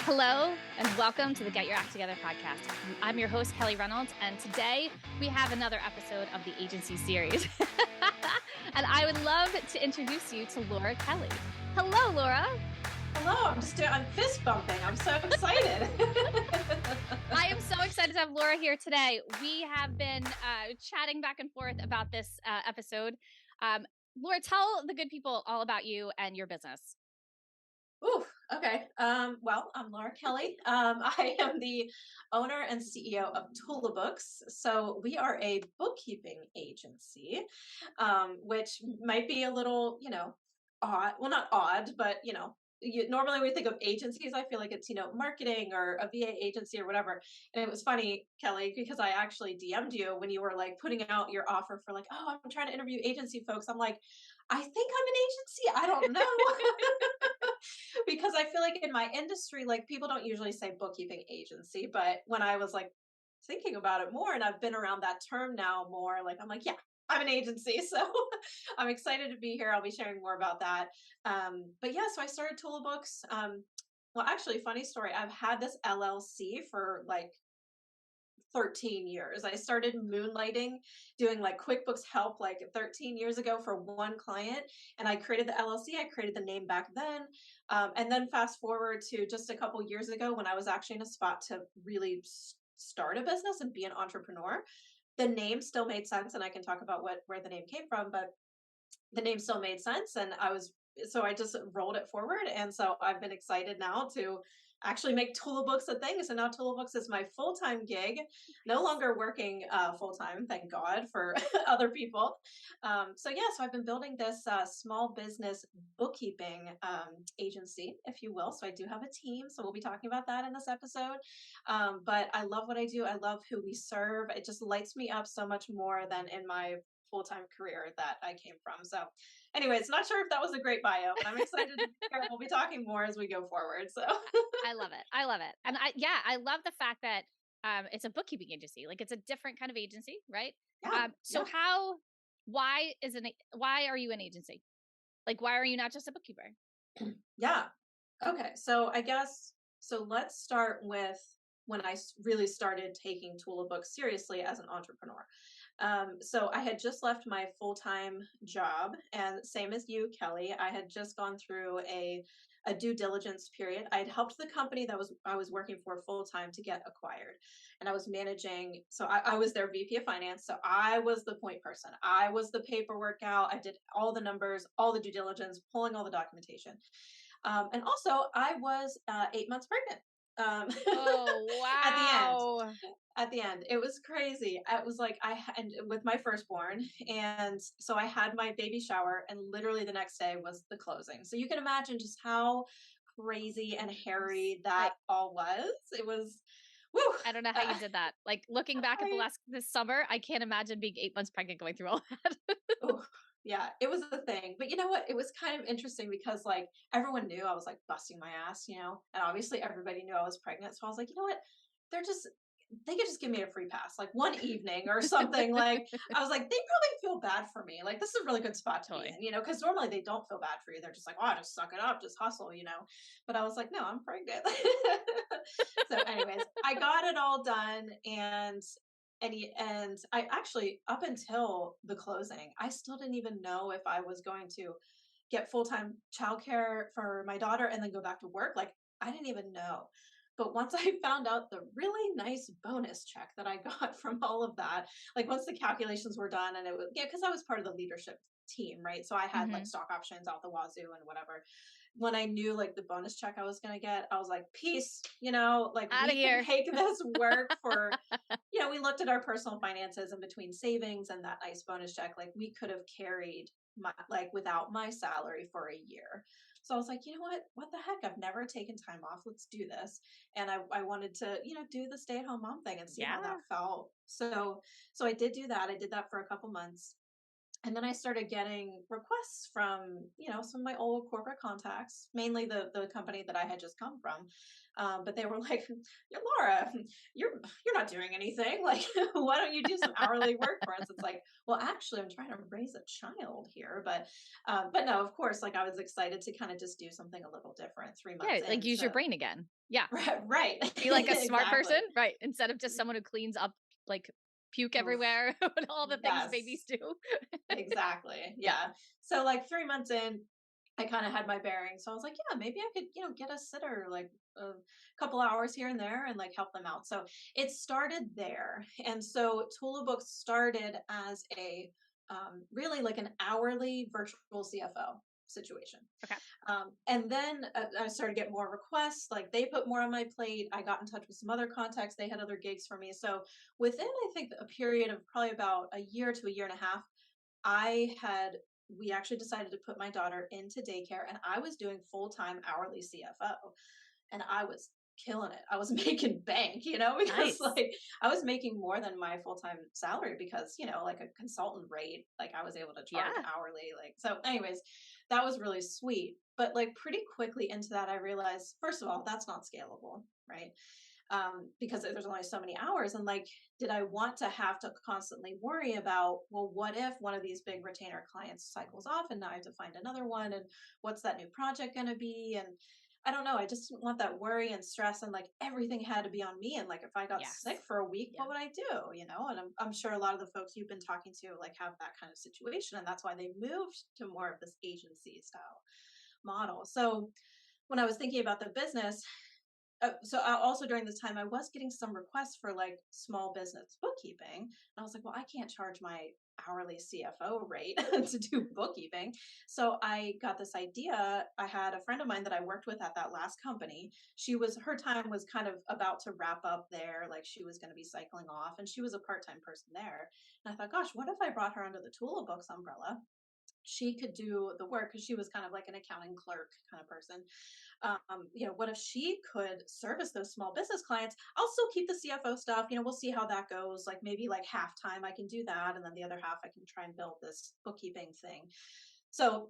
Hello and welcome to the Get Your Act Together podcast. I'm your host, Kelly Reynolds, and today we have another episode of the agency series. And I would love to introduce you to Laura Kelly. Hello, Laura. Hello, I'm fist bumping. I'm so excited. I am so excited to have Laura here today. We have been chatting back and forth about this episode. Laura, tell the good people all about you and your business. Ooh, okay. Well, I'm Laura Kelly. I am the owner and CEO of TulaBooks. So we are a bookkeeping agency, which might be a little, odd. Well, not odd, but normally we think of agencies, I feel like it's, marketing or a VA agency or whatever. And it was funny, Kelly, because I actually DM'd you when you were like putting out your offer for like, oh, I'm trying to interview agency folks. I'm like, I think I'm an agency. I don't know. Because I feel like in my industry, like people don't usually say bookkeeping agency, but when I was like thinking about it more and I've been around that term now more, like I'm like, yeah, I'm an agency. So I'm excited to be here. I'll be sharing more about that. But yeah, so I started TulaBooks. Well, actually, funny story. I've had this LLC for like 13 years. I started moonlighting, doing like QuickBooks help like 13 years ago for one client. And I created the LLC. I created the name back then. And then fast forward to just a couple years ago when I was actually in a spot to really start a business and be an entrepreneur. The name still made sense. And I can talk about where the name came from, but the name still made sense. And I just rolled it forward. And so I've been excited now to actually make TulaBooks a thing. So now TulaBooks is my full-time gig, no longer working full-time, thank God, for other people. So I've been building this small business bookkeeping agency, if you will. So I do have a team. So we'll be talking about that in this episode. But I love what I do. I love who we serve. It just lights me up so much more than in my full-time career that I came from. So anyways, not sure if that was a great bio, but I'm excited to hear. We'll be talking more as we go forward. So I love it. I love it. And I love the fact that it's a bookkeeping agency. Like it's a different kind of agency, right? yeah. Why are you an agency? Like, why are you not just a bookkeeper? Yeah. Okay. So let's start with when I really started taking TulaBooks seriously as an entrepreneur. So I had just left my full-time job, and same as you, Kelly, I had just gone through a due diligence period. I had helped the company that I was working for full-time to get acquired, and I was managing. So I was their VP of finance. So I was the point person. I was the paperwork out. I did all the numbers, all the due diligence, pulling all the documentation. And also I was 8 months pregnant. Oh, wow. At the end, it was crazy. It was like and with my firstborn, and so I had my baby shower, and literally the next day was the closing. So you can imagine just how crazy and hairy that all was. It was, woo. I don't know how you did that. Like looking back at this summer, I can't imagine being 8 months pregnant going through all that. Oh, yeah, it was a thing. But you know what? It was kind of interesting because like everyone knew I was like busting my ass, and obviously everybody knew I was pregnant. So I was like, you know what? They could just give me a free pass, like one evening or something. Like I was like, they probably feel bad for me. Like this is a really good spot to be in, because normally they don't feel bad for you. They're just like, oh, just suck it up, just hustle. But I was like, no, I'm pregnant. So, anyways, I got it all done, and I actually, up until the closing, I still didn't even know if I was going to get full-time childcare for my daughter and then go back to work. Like I didn't even know. But once I found out the really nice bonus check that I got from all of that, like once the calculations were done, and it was, because I was part of the leadership team, right? So I had like stock options out the wazoo and whatever. When I knew like the bonus check I was going to get, I was like, peace, like Out we of here. can make this work for, we looked at our personal finances, and between savings and that nice bonus check, like we could have carried without my salary for a year. So I was like, you know what the heck? I've never taken time off. Let's do this. And I wanted to, do the stay-at-home mom thing and see how that felt. So I did do that. I did that for a couple months. And then I started getting requests from, some of my old corporate contacts, mainly the company that I had just come from. But they were like, "Yeah, Laura, you're not doing anything. Like, why don't you do some hourly work for us?" It's like, well, actually, I'm trying to raise a child here, but no, of course, like I was excited to kind of just do something a little different 3 months Yeah, like in. use your So brain again. Yeah. right, Be like a smart exactly. person, right? Instead of just someone who cleans up like puke Oof, everywhere and all the things babies yes. do. Exactly. Yeah. Yeah. So like 3 months in, I kind of had my bearings. So I was like, yeah, maybe I could, get a sitter like a couple hours here and there and like help them out. So it started there. And so TulaBooks started as a really like an hourly virtual CFO situation. Okay. And then I started to get more requests. Like they put more on my plate. I got in touch with some other contacts. They had other gigs for me. So within, I think, a period of probably about a year to a year and a half, we actually decided to put my daughter into daycare and I was doing full-time hourly CFO and I was killing it. I was making bank, because Nice. like I was making more than my full-time salary because, like a consultant rate, like I was able to charge Yeah. hourly. Like, so anyways, that was really sweet. But like pretty quickly into that, I realized, first of all, that's not scalable, right? Because there's only so many hours. And like, did I want to have to constantly worry about, well, what if one of these big retainer clients cycles off and now I have to find another one? And what's that new project going to be? And I don't know. I just didn't want that worry and stress and like everything had to be on me. And like, if I got sick Yes. for a week, Yeah. what would I do? And I'm sure a lot of the folks you've been talking to like have that kind of situation. And that's why they moved to more of this agency style model. So when I was thinking about the business, also during this time, I was getting some requests for like small business bookkeeping. And I was like, well, I can't charge my hourly CFO rate to do bookkeeping. So I got this idea. I had a friend of mine that I worked with at that last company. Her time was kind of about to wrap up there. Like she was going to be cycling off and she was a part-time person there. And I thought, gosh, what if I brought her under the TulaBooks umbrella? She could do the work because she was kind of like an accounting clerk kind of person. What if she could service those small business clients? I'll still keep the CFO stuff. We'll see how that goes. Like maybe like half time I can do that, and then the other half I can try and build this bookkeeping thing. So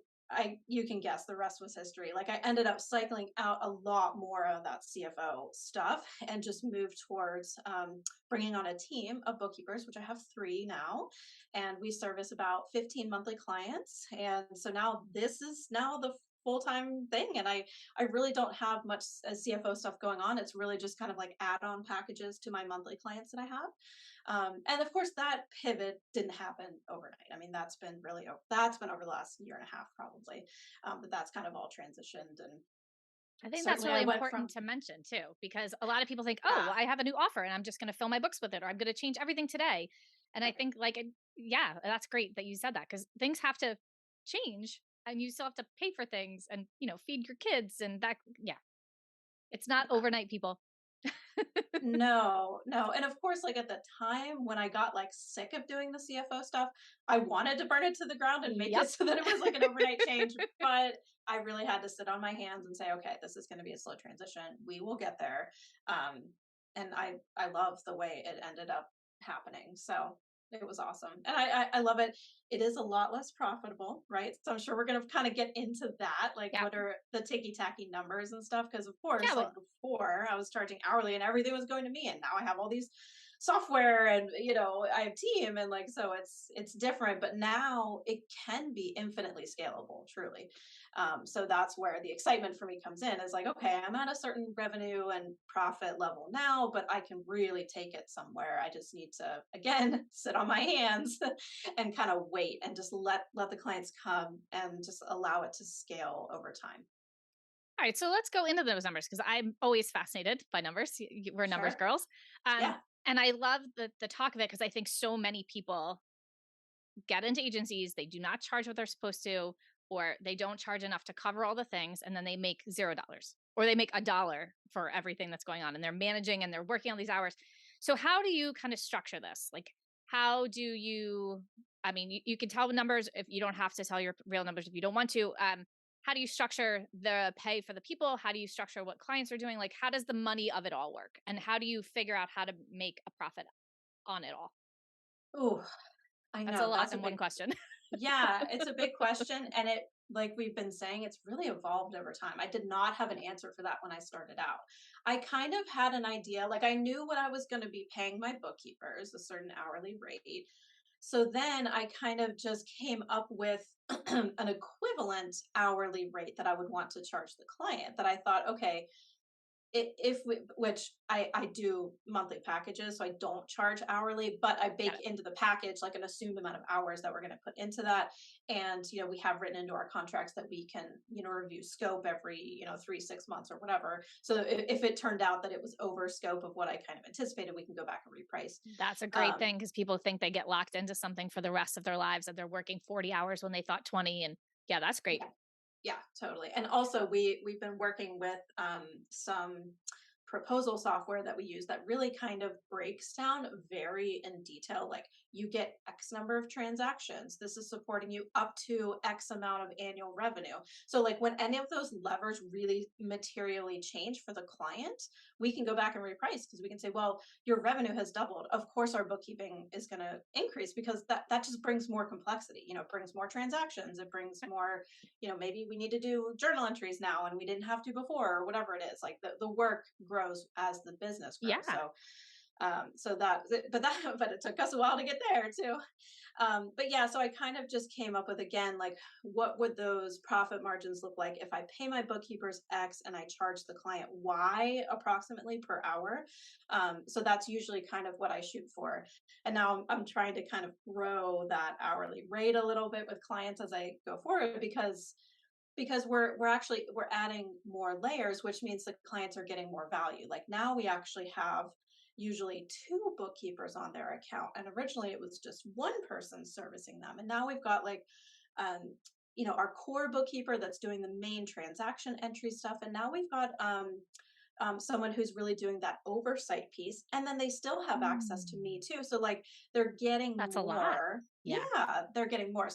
you can guess the rest was history. Like I ended up cycling out a lot more of that CFO stuff and just moved towards bringing on a team of bookkeepers, which I have 3 now, and we service about 15 monthly clients. And so now this is now the full-time thing, and I really don't have much CFO stuff going on. It's really just kind of like add-on packages to my monthly clients that I have. And of course, that pivot didn't happen overnight. I mean, that's been over the last year and a half, probably. But that's kind of all transitioned. And I think that's certainly, I really went from important to mention too, because a lot of people think, oh, yeah, well, I have a new offer and I'm just going to fill my books with it, or I'm going to change everything today. And I right, think, like, yeah, that's great that you said that because things have to change and you still have to pay for things and, feed your kids. And that, yeah, it's not yeah. overnight, people. No, no. And of course, like at the time when I got like sick of doing the CFO stuff, I wanted to burn it to the ground and make Yep. it so that it was like an overnight change. But I really had to sit on my hands and say, okay, this is going to be a slow transition. We will get there. And I love the way it ended up happening. So it was awesome. And I love it. It is a lot less profitable, right? So I'm sure we're going to kind of get into that. Like, Yeah. what are the ticky tacky numbers and stuff? Because, of Yeah. course, like Well, before I was charging hourly and everything was going to me. And now I have all these software and, I have team. And like, so it's different. But now it can be infinitely scalable, truly. So that's where the excitement for me comes in is like, okay, I'm at a certain revenue and profit level now, but I can really take it somewhere. I just need to, again, sit on my hands and kind of wait and just let the clients come and just allow it to scale over time. all right. So let's go into those numbers because I'm always fascinated by numbers. We're numbers Sure. girls. Yeah. And I love the talk of it because I think so many people get into agencies, they do not charge what they're supposed to, or they don't charge enough to cover all the things, and then they make $0 or they make $1 for everything that's going on, and they're managing and they're working all these hours. So how do you kind of structure this? Like, how do you? I mean, you can tell the numbers if you don't have to tell your real numbers if you don't want to. How do you structure the pay for the people? How do you structure what clients are doing? Like, how does the money of it all work? And how do you figure out how to make a profit on it all? Oh, I That's a know. lot That's a in one big question. Yeah, it's a big question. And it, like we've been saying, it's really evolved over time. I did not have an answer for that when I started out. I kind of had an idea, like I knew what I was going to be paying my bookkeepers, a certain hourly rate. So then I kind of just came up with an equivalent hourly rate that I would want to charge the client, that I thought, okay, if we, which I do monthly packages, so I don't charge hourly, but I Got bake it. into the package like an assumed amount of hours that we're going to put into that. And, we have written into our contracts that we can, review scope every, 3, 6 months or whatever. So if it turned out that it was over scope of what I kind of anticipated, we can go back and reprice. That's a great Um, thing because people think they get locked into something for the rest of their lives and they're working 40 hours when they thought 20. And yeah, that's great. yeah, yeah, totally. And also we've been working with some proposal software that we use that really kind of breaks down very in detail, like you get X number of transactions, this is supporting you up to X amount of annual revenue. So like when any of those levers really materially change for the client, we can go back and reprice, because we can say, well, your revenue has doubled, of course our bookkeeping is going to increase, because that just brings more complexity, it brings more transactions, it brings more, maybe we need to do journal entries now and we didn't have to before, or whatever it is. Like the work grows as the business grows. Yeah. So but it took us a while to get there too. But yeah, so I kind of just came up with, again, like what would those profit margins look like if I pay my bookkeepers X and I charge the client Y approximately per hour. So that's usually kind of what I shoot for. And now I'm trying to kind of grow that hourly rate a little bit with clients as I go forward, because we're adding more layers, which means the clients are getting more value. Like now we actually have usually two bookkeepers on their account, and originally it was just one person servicing them, and now we've got like our core bookkeeper that's doing the main transaction entry stuff, and now we've got someone who's really doing that oversight piece, and then they still have access to me Mm, too, so like they're getting that's a lot. more. Yeah. Yeah, they're getting more.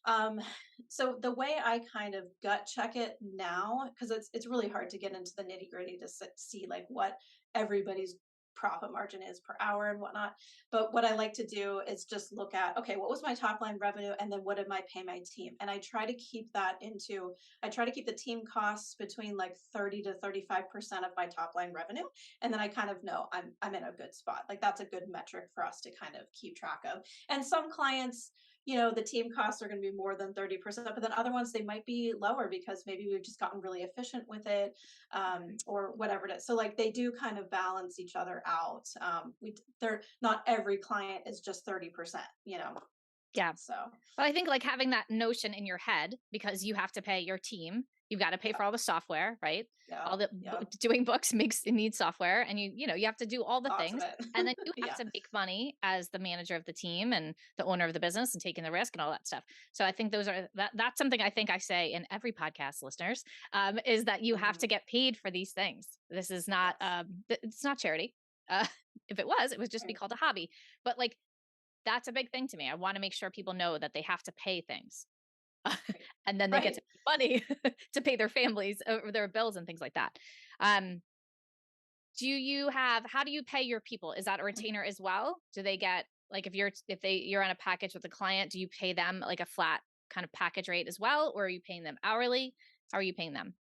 Um, so the way I kind of gut check it now, because it's really hard to get into the nitty gritty to see like what everybody's profit margin is per hour and whatnot. But what I like to do is just look at, okay, what was my top line revenue, and then what did I pay my team? And I try to keep the team costs between like 30 to 35% of my top line revenue, and then I kind of know I'm in a good spot. Like that's a good metric for us to kind of keep track of. And some clients, the team costs are going to be more than 30%, but then other ones, they might be lower because maybe we've just gotten really efficient with it, or whatever it is. So like they do kind of balance each other out. They're not every client is just 30%. Yeah. So But I think like having that notion in your head, because you have to pay your team, you've got to pay yeah, for all the software, right? yeah, All the yeah, doing books it needs software, and you have to do all the lots of things, it. and then you have Yeah. to make money as the manager of the team and the owner of the business and taking the risk and all that stuff. So I think that's something I think I say in every podcast, listeners, is that you have Hmm. to get paid for these things. This is not Yes. it's not charity. Uh, if it was, it would just be Right. called a hobby. But like that's a big thing to me. I want to make sure people know that they have to pay things. Right. And then they get Right. to make money to pay their families or their bills and things like that. Um, how do you pay your people? Is that a retainer as well? Do they get like you're on a package with a client, do you pay them like a flat kind of package rate as well? Or are you paying them hourly? How are you paying them?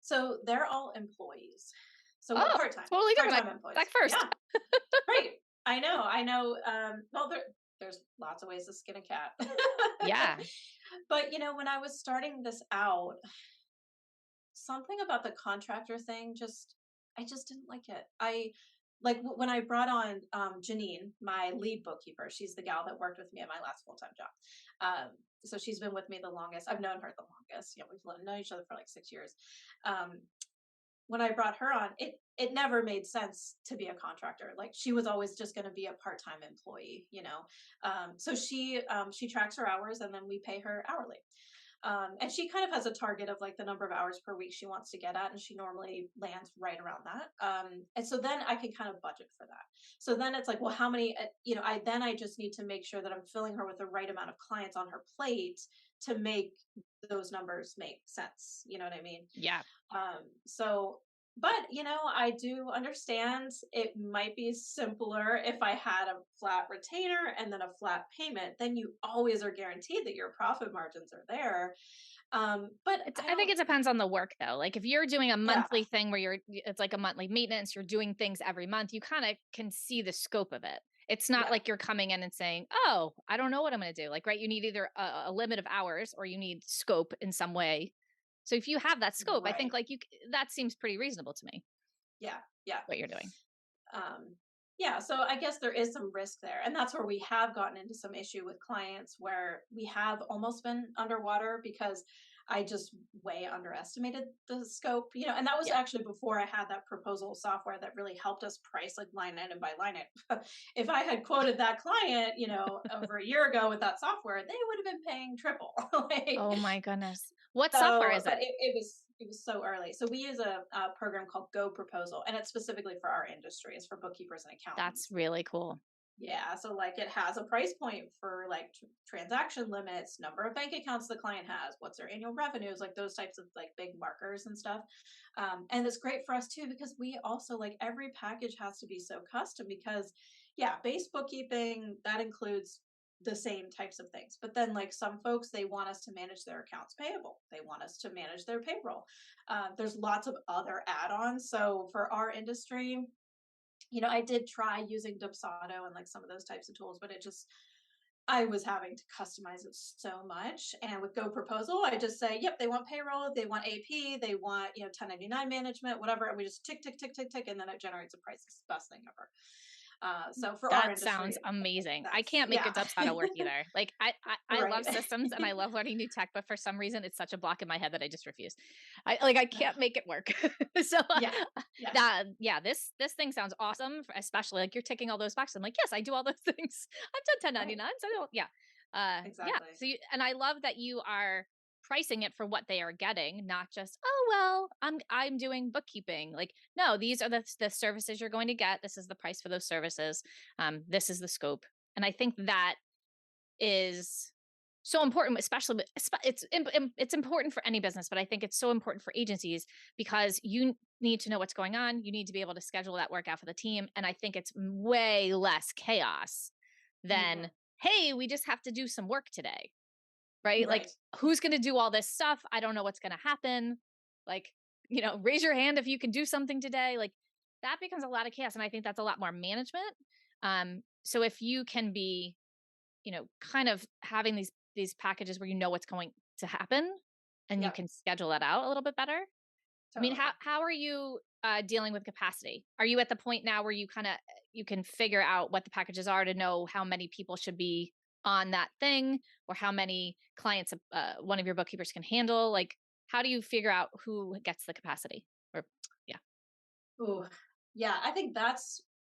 So they're all employees. So well, Oh, part-time, totally different. part-time employees. Back first. Yeah. Right. I know. Well, there's lots of ways to skin a cat. Yeah. But when I was starting this out, something about the contractor thing, I just didn't like it. I like when I brought on Janine, my lead bookkeeper. She's the gal that worked with me at my last full-time job. So she's been with me the longest. I've known her the longest. We've known each other for like 6 years. Um, when I brought her on, it never made sense to be a contractor. Like she was always just going to be a part-time employee. So she tracks her hours, and then we pay her hourly. And she kind of has a target of like the number of hours per week she wants to get at, and she normally lands right around that. And so then I can kind of budget for that. So then it's like, well, how many? I just need to make sure that I'm filling her with the right amount of clients on her plate to make those numbers make sense. You know what I mean? Yeah. So But, I do understand it might be simpler if I had a flat retainer and then a flat payment. Then you always are guaranteed that your profit margins are there. But I I think don't, it depends on the work though. Like if you're doing a yeah, monthly thing where it's like a monthly maintenance, you're doing things every month, you kind of can see the scope of it. It's not yeah, like you're coming in and saying, "Oh, I don't know what I'm going to do." Like, right, you need either a limit of hours or you need scope in some way. So if you have that scope, I think right. like that seems pretty reasonable to me Yeah, yeah. what you're doing. Um, yeah, so I guess there is some risk there. And that's where we have gotten into some issue with clients where we have almost been underwater because I just way underestimated the scope, and that was Yeah. actually before I had that proposal software that really helped us price like line item by line item. If I had quoted that client, over a year ago with that software, they would have been paying triple. like, Oh my goodness. What software so, is but it? it was so early. So we use a program called Go Proposal, and it's specifically for our industry. It's for bookkeepers and That's accountants. really cool. Yeah, so like it has a price point for like transaction limits, number of bank accounts the client has, what's their annual revenues, like those types of like big markers and stuff. And it's great for us too because we also like every package has to be so custom because, yeah, base bookkeeping that includes the same types of things. But then like some folks they want us to manage their accounts payable, they want us to manage their payroll. There's lots of other add-ons. So for our industry, I did try using Dubsado and like some of those types of tools, but I was having to customize it so much. And with Go Proposal, I just say, yep, they want payroll, they want AP, they want, 1099 management, whatever. And we just tick, tick, tick, tick, tick, and then it generates a price. It's the best thing ever. So for our That sounds industry, amazing. I that's, can't make a yeah, Dubsado work either. Like I right. love systems and I love learning new tech, but for some reason it's such a block in my head that I just refuse. I can't make it work. so Yeah, yeah, this thing sounds awesome, especially like you're ticking all those boxes. I'm like, yes, I do all those things. I've done right. 1099, so yeah. Yeah. Exactly. So and I love that you are pricing it for what they are getting, not just, oh well, I'm doing bookkeeping. Like, no, these are the services you're going to get. This is the price for those services. This is the scope. And I think that is so important, especially it's important for any business, but I think it's so important for agencies because you need to know what's going on. You need to be able to schedule that work out for the team. And I think it's way less chaos than, Hmm. hey, we just have to do some work today. Right? Like, Right. who's going to do all this stuff? I don't know what's going to happen. Like, raise your hand if you can do something today. Like, that becomes a lot of chaos. And I think that's a lot more management. So if you can be, kind of having these packages where you know what's going to happen and you Yep. can schedule that out a little bit better. I mean, Totally. how are you dealing with capacity? Are you at the point now where you can figure out what the packages are to know how many people should be on that thing or how many clients one of your bookkeepers can handle? Like, how do you figure out who gets the capacity? Or yeah, Ooh, yeah, I think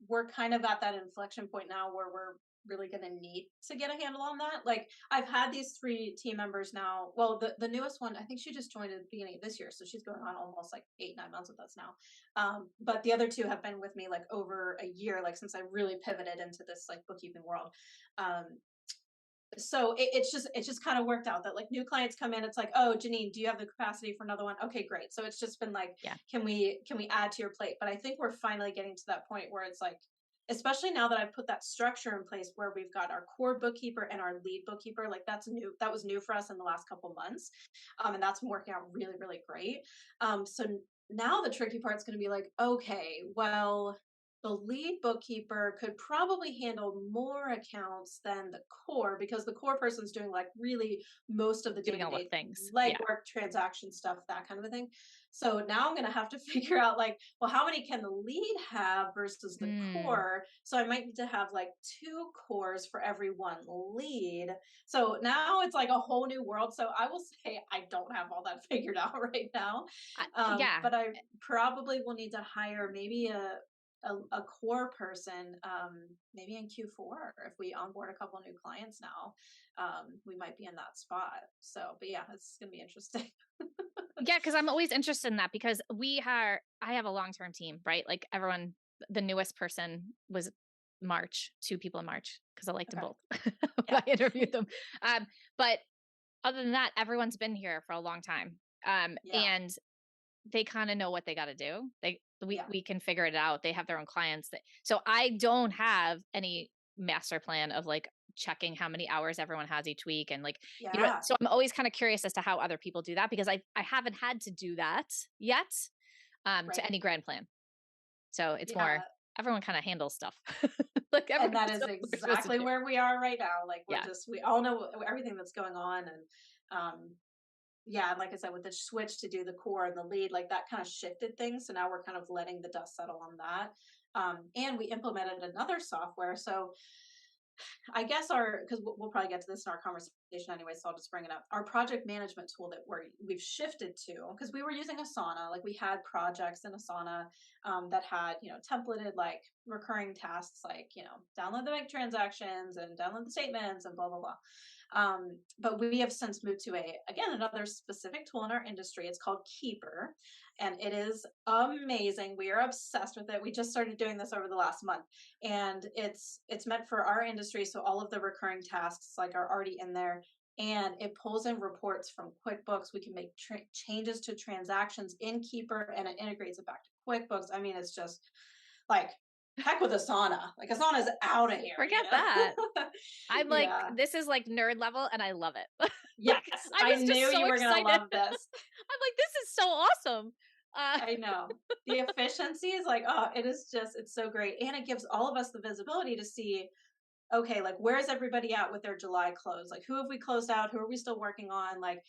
we're kind of at that inflection point now where we're really going to need to get a handle on that. Like I've had these three team members now. Well, the newest one, I think she just joined at the beginning of this year, so she's going on almost like 8-9 months with us now. But the other two have been with me like over a year, like since I really pivoted into this like bookkeeping world. Um, so it's just kind of worked out that like new clients come in, it's like, oh, Janine, do you have the capacity for another one? Okay, great. So it's just been like, yeah, can we add to your plate? But I think we're finally getting to that point where it's like, especially now that I've put that structure in place where we've got our core bookkeeper and our lead bookkeeper, like that was new for us in the last couple months. And that's been working out really, really great. So now the tricky part's going to be like, okay, well, the lead bookkeeper could probably handle more accounts than the core because the core person's doing like really most of the day doing to all the day things. Yeah. legwork, transaction stuff, that kind of a thing. So now I'm going to have to figure out like, well, how many can the lead have versus the Mm. core? So I might need to have like two cores for every one lead. So now it's like a whole new world. So I will say I don't have all that figured out right now. Yeah. But I probably will need to hire maybe a core person, maybe in Q4 if we onboard a couple new clients now. We might be in that spot. So, but yeah, it's gonna be interesting. Yeah, because I'm always interested in that because I have a long-term team, right? Like everyone, the newest person was March, two people in March because I liked them Okay. both. Yeah. I interviewed them. But other than that, everyone's been here for a long time. Yeah. And they kind of know what they got to do. we can figure it out. They have their own clients so I don't have any master plan of like checking how many hours everyone has each week. And like, Yeah. so I'm always kind of curious as to how other people do that because I haven't had to do that yet, to Right. any grand plan. So it's more, Yeah. everyone kind of handles stuff. Like And everyone that knows is what we're supposed to exactly do. where we are right now. Like Yeah. we all know everything that's going on. And yeah, like I said, with the switch to do the core and the lead, like that kind of shifted things. So now we're kind of letting the dust settle on that. And we implemented another software. So I guess because we'll probably get to this in our conversation anyway, so I'll just bring it up. Our project management tool that we've shifted to, because we were using Asana, like we had projects in Asana that had, templated like recurring tasks, like, download the bank transactions and download the statements and blah, blah, blah. But we have since moved to another specific tool in our industry. It's called Keeper, and it is amazing. We are obsessed with it. We just started doing this over the last month, and it's meant for our industry. So all of the recurring tasks like are already in there, and it pulls in reports from QuickBooks. We can make changes to transactions in Keeper, and it integrates it back to QuickBooks. I mean, it's just like heck with Asana. Like Asana's out of here. Forget that. I'm like, Yeah. this is like nerd level and I love it. Yes, I I was just knew so you were gonna excited. love this. I'm like, this is so awesome. I know. The efficiency is like, oh, it's so great. And it gives all of us the visibility to see, okay, like where's everybody at with their July close? Like who have we closed out? Who are we still working on? Like,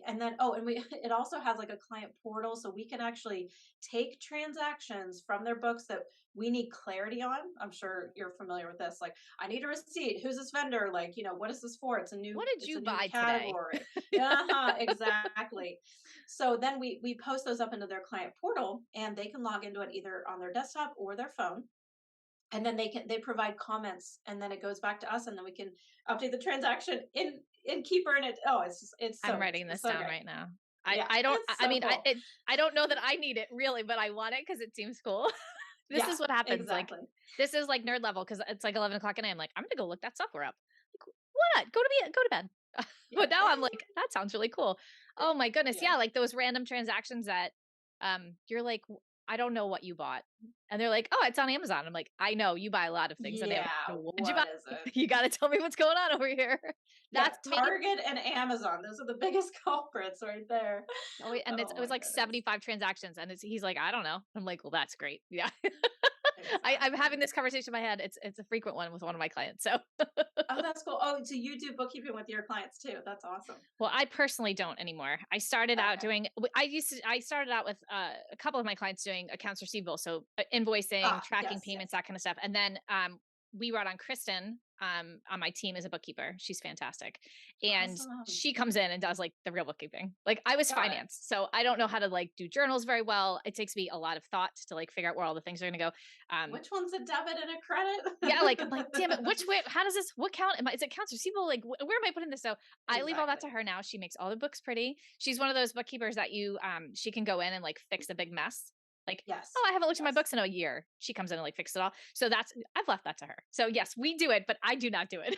and then, it also has like a client portal. So we can actually take transactions from their books that we need clarity on. I'm sure you're familiar with this. Like I need a receipt. Who's this vendor? Like, what is this for? What did you buy category. today? Exactly. So then we post those up into their client portal and they can log into it either on their desktop or their phone, and then they provide comments, and then it goes back to us, and then we can update the transaction in Keeper, and it's so I'm writing this so down great. right now. Yeah, I don't, it's I so mean, cool. I don't know that I need it really, but I want it because it seems cool. This Yeah, is what happens. exactly. Like, this is like nerd level because it's like 11 o'clock at night. I'm like, I'm going to go look that software up. Like, what? Go to bed. Yeah. But now I'm like, that sounds really cool. Oh my goodness. Yeah. Yeah. Like those random transactions that, you're like, I don't know what you bought. And they're like, oh, it's on Amazon. I'm like, I know you buy a lot of things on Amazon. What did you buy? What is it? You got to tell me what's going on over here. That's Target and Amazon. Those are the biggest culprits right there. Oh, and it was like 75 transactions, and he's like, I don't know. I'm like, well, that's great. Yeah. I'm having this conversation in my head. It's a frequent one with one of my clients. So Oh, that's cool. Oh, so you do bookkeeping with your clients too. That's awesome. well, I personally don't anymore. I started out doing, I started out with a couple of my clients doing accounts receivable. So invoicing, tracking payments, that kind of stuff. And then we brought on Kristen on my team as a bookkeeper. She's fantastic. And Awesome. she comes in and does like the real bookkeeping. Like I was finance. So I don't know how to like do journals very well. It takes me a lot of thought to like figure out where all the things are going to go. Which one's a debit and a credit? Yeah, like damn it, which way? How does this? What count? Is it accounts receivable? Like where am I putting this? So I leave all that to her now. She makes all the books pretty. She's one of those bookkeepers that she can go in and like fix a big mess. Like, yes. Oh, I haven't looked at my books in a year. She comes in and like fixes it all. So I've left that to her. So yes, we do it, but I do not do it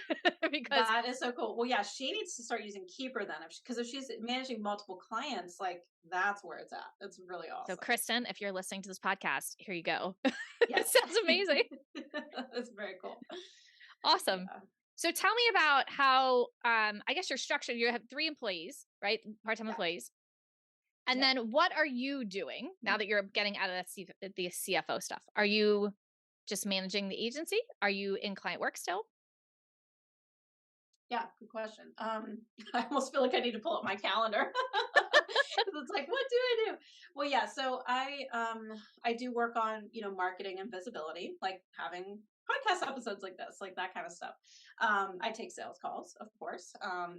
because that is so cool. Well, yeah, she needs to start using Keeper then, because if she's managing multiple clients, like that's where it's at. It's really awesome. So Kristen, if you're listening to this podcast, here you go. Yes. It sounds amazing. That's very cool. Awesome. Yeah. So tell me about how I guess you're structured. You have 3 employees, right? Part-time employees. And then what are you doing now that you're getting out of the CFO stuff? Are you just managing the agency? Are you in client work still? Yeah, good question. I almost feel like I need to pull up my calendar. It's like, what do I do? Well, yeah, so I do work on, marketing and visibility, like having podcast episodes like this, like that kind of stuff. I take sales calls, of course.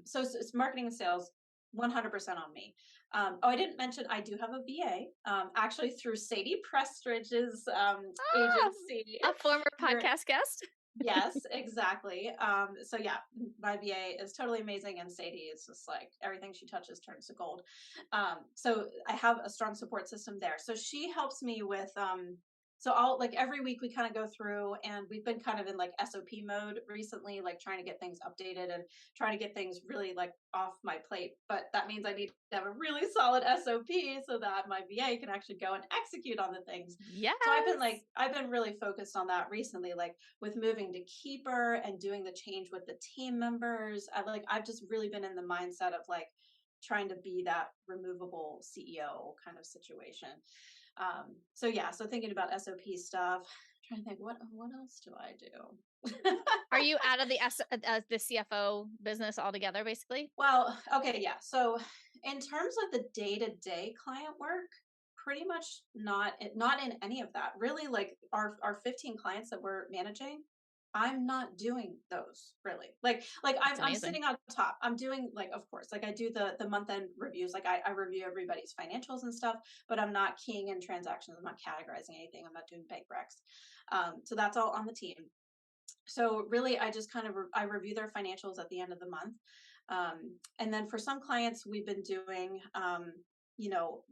So it's marketing and sales 100% on me. I didn't mention I do have a VA, actually through Sadie Prestridge's agency. A former podcast guest. Yes, exactly. So yeah, my VA is totally amazing, and Sadie is just like everything she touches turns to gold. So I have a strong support system there. So she helps me with So I'll like every week we kind of go through, and we've been kind of in like SOP mode recently, like trying to get things updated and trying to get things really like off my plate. But that means I need to have a really solid SOP so that my VA can actually go and execute on the things. Yes. So I've been really focused on that recently, like with moving to Keeper and doing the change with the team members. I've just really been in the mindset of like trying to be that removable CEO kind of situation. So yeah, so thinking about SOP stuff, trying to think what else do I do? Are you out of the CFO business altogether, basically? Well, okay, yeah. So in terms of the day-to-day client work, pretty much not in any of that. Really, like our 15 clients that we're managing, I'm not doing those really. That's I'm amazing. sitting on top. I'm doing like, of course, like I do the month-end reviews. Like I review everybody's financials and stuff, but I'm not keying in transactions. I'm not categorizing anything. I'm not doing bank recs. So that's all on the team. So really, I just kind of I review their financials at the end of the month. And then for some clients, we've been doing, you know,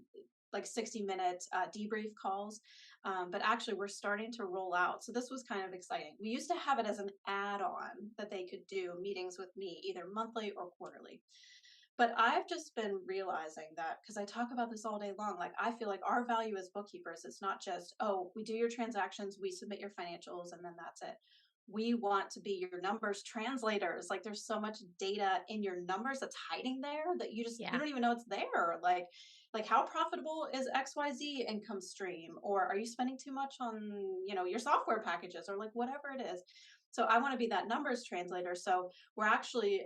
like 60-minute debrief calls. But actually, we're starting to roll out. So this was kind of exciting. We used to have it as an add-on that they could do meetings with me either monthly or quarterly. But I've just been realizing that because I talk about this all day long, like I feel like our value as bookkeepers, it's not just, oh, we do your transactions, we submit your financials, and then that's it. We want to be your numbers translators. Like there's so much data in your numbers that's hiding there that you Yeah. don't even know it's there. Like how profitable is XYZ income stream? Or are you spending too much on, your software packages or like whatever it is? So I want to be that numbers translator. So we're actually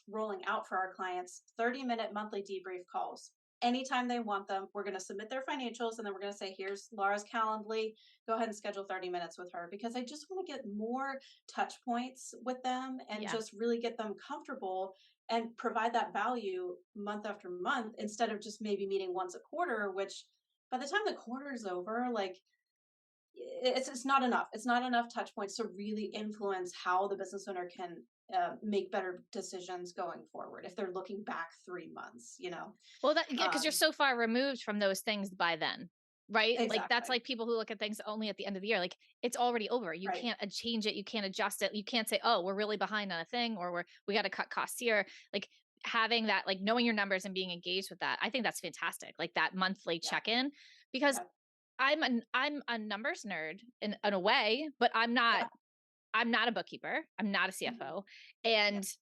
rolling out for our clients 30-minute monthly debrief calls. Anytime they want them, we're going to submit their financials and then we're going to say, here's Laura's Calendly. Go ahead and schedule 30 minutes with her because I just want to get more touch points with them and Yeah. just really get them comfortable and provide that value month after month instead of just maybe meeting once a quarter, which by the time the quarter is over, like it's not enough. It's not enough touch points to really influence how the business owner can make better decisions going forward if they're looking back 3 months. Well, that yeah, because you're Um, so far removed from those things by then, right? Like that's exactly. like people who look at things only at the end of the year. Like it's already over. You Right. can't change it. You can't adjust it. You can't say, "Oh, we're really behind on a thing," or we got to cut costs here. Like having that, like knowing your numbers and being engaged with that, I think that's fantastic. Like that monthly Yeah. check in, because Yeah. I'm a numbers nerd in a way, but Yeah. I'm not a bookkeeper. I'm not a Hmm. CFO, Yeah. and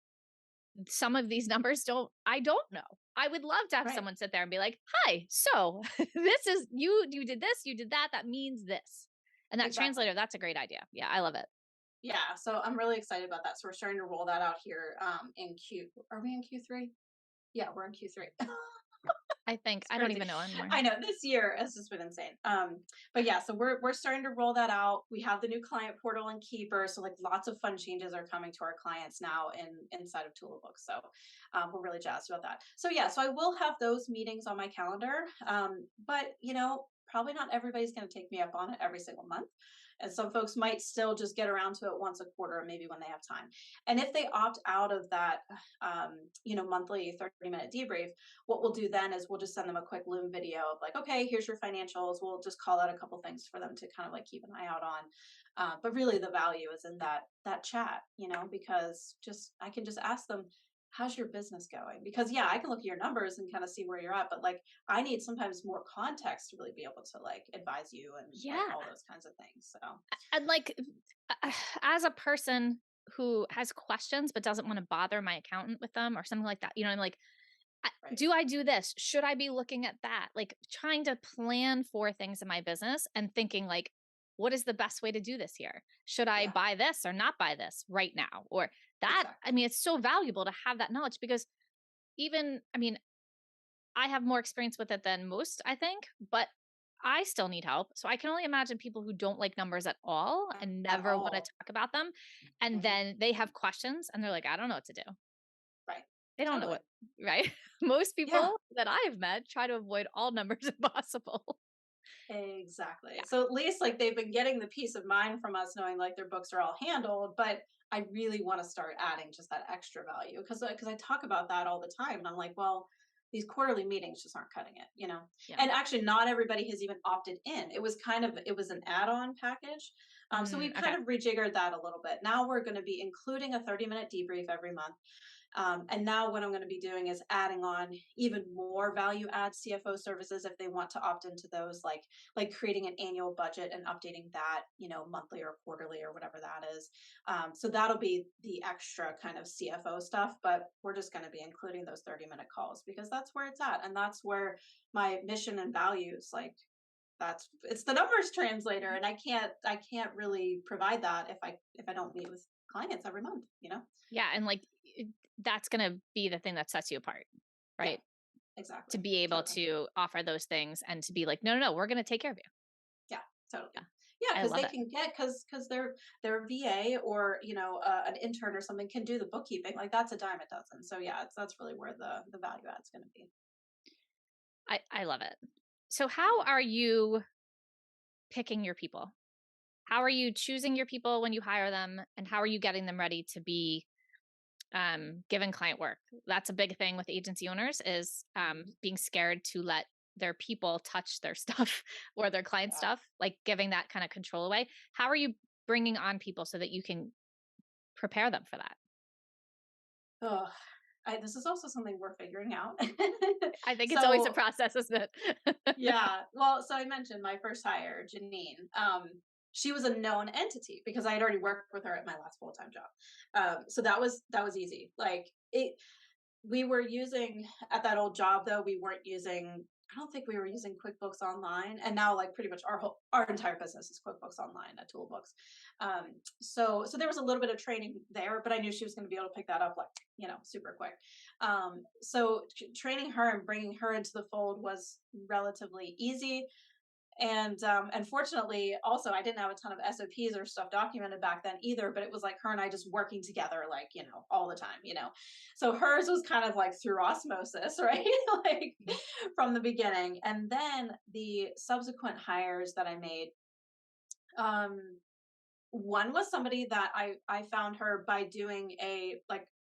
some of these numbers I don't know. I would love to have Right. someone sit there and be like, "Hi, so this is you did this, you did that, that means this." And that Exactly. translator, that's a great idea. Yeah, I love it. Yeah. So I'm really excited about that. So we're starting to roll that out here in Q. Are we in Q3? Yeah, we're in Q3. I think It's I don't crazy. even know anymore. I know this year has just been insane. But yeah, so we're starting to roll that out. We have the new client portal and Keeper, so like lots of fun changes are coming to our clients now inside of TulaBooks. So we're really jazzed about that. So yeah, so I will have those meetings on my calendar, but probably not everybody's going to take me up on it every single month. And some folks might still just get around to it once a quarter, maybe when they have time. And if they opt out of that, monthly 30-minute debrief, what we'll do then is we'll just send them a quick Loom video of like, okay, here's your financials. We'll just call out a couple things for them to kind of like keep an eye out on. But really the value is in that chat, because I can just ask them, how's your business going? Because yeah, I can look at your numbers and kind of see where you're at, but like I need sometimes more context to really be able to like advise you and like Yeah. all those kinds of things. So And like as a person who has questions but doesn't want to bother my accountant with them or something like that, I'm like, right. do I do this? Should I be looking at that? Like trying to plan for things in my business and thinking like, what is the best way to do this here? Should I Yeah, buy this or not buy this right now? Or that, I exactly. mean, it's so valuable to have that knowledge because I have more experience with it than most, I think, but I still need help. So I can only imagine people who don't like numbers at all and At never want to all. talk about them. And Hmm. then they have questions and they're like, I don't know what to do. Right. They don't know Totally. what, right? Most Yeah. people that I've met try to avoid all numbers if possible. Exactly. Yeah. So at least like they've been getting the peace of mind from us knowing like their books are all handled, but I really want to start adding just that extra value because I talk about that all the time and I'm like, well, these quarterly meetings just aren't cutting it. Yeah. And actually not everybody has even opted in. It was an add-on package. So we've Okay. kind of rejiggered that a little bit. Now we're going to be including a 30-minute debrief every month. And now what I'm going to be doing is adding on even more value add CFO services if they want to opt into those, like creating an annual budget and updating that, monthly or quarterly or whatever that is. So that'll be the extra kind of CFO stuff, but we're just going to be including those 30-minute calls because that's where it's at. And that's where my mission and values, it's the numbers translator. And I can't really provide that if I don't meet with clients every month. Yeah. And that's going to be the thing that sets you apart, right? Yeah, exactly. To be able Totally. to offer those things and to be like, no, we're going to take care of you. Yeah, totally. Yeah. Yeah, I because love they it. can get because their VA or an intern or something can do the bookkeeping. Like that's a dime a dozen. So yeah, that's really where the value add's going to be. I love it. So how are you picking your people? How are you choosing your people when you hire them, and how are you getting them ready to be given client work? That's a big thing with agency owners is being scared to let their people touch their stuff or their client Yeah. stuff, like giving that kind of control away. How are you bringing on people so that you can prepare them for that? Oh, this is also something we're figuring out. I think it's always a So process, isn't it? yeah, well, so I mentioned my first hire, Janine. She was a known entity because I had already worked with her at my last full-time job. So that was easy. We were using at that old job though, we weren't using I don't think we were using QuickBooks Online, and now pretty much our entire business is QuickBooks Online at TulaBooks. So there was a little bit of training there, but I knew she was going to be able to pick that up super quick. So training her and bringing her into the fold was relatively easy. And fortunately, also, I didn't have a ton of SOPs or stuff documented back then either, but it was like her and I just working together, all the time. So hers was kind of like through osmosis, right? From the beginning. And then the subsequent hires that I made, um, one was somebody that I found her by doing a